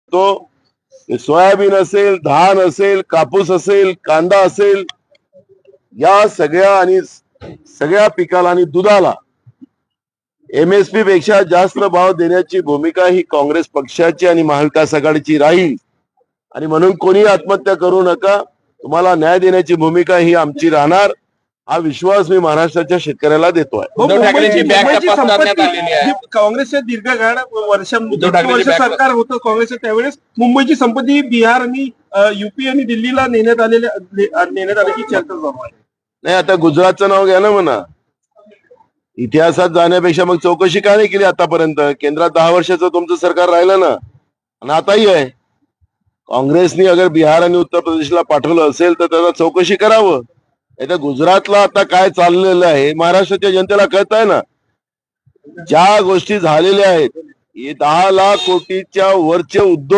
शकतो। सोयाबीन असेल, धान असेल, कापूस असेल, कांदा असेल, या सगळ्या पिकाला आणि दुधाला MSP पेक्षा जास्त भाव देण्याची भूमिका ही काँग्रेस पक्षाची आणि महाविकास आघाडीची राहील। आणि म्हणून कोणी आत्महत्या करू नका, तुम्हाला न्याय देण्याची भूमिका ही आमची राहणार, हा विश्वास मी महाराष्ट्राच्या शेतकऱ्याला देतोय। उद्धव ठाकरेंची बॅग तपासण्यात आलेली आहे। काँग्रेसच्या दीर्घकाळ वर्ष सरकार होतं काँग्रेसचं, त्यावेळेस मुंबईची संपत्ती बिहार आणि UP आणि दिल्लीला नेण्यात आल्याची चर्चा चालू आहे। नाही, आता गुजरातचं नाव घ्या ना म्हणा। इतिहासात जाण्यापेक्षा मग चौकशी का नाही केली आतापर्यंत? केंद्रात 10 वर्षाचं तुमचं सरकार राहिलं ना, आणि आताही आहे। काँग्रेसनी अगर बिहार आणि उत्तर प्रदेशला पाठवलं असेल तर त्याला चौकशी करावं। आता गुजरातला आता काय चाललेलं आहे महाराष्ट्राच्या जनतेला कळत आहे ना। ज्या गोष्टी झालेल्या आहेत, हे 10 लाख कोटीच्या वरचे उद्योग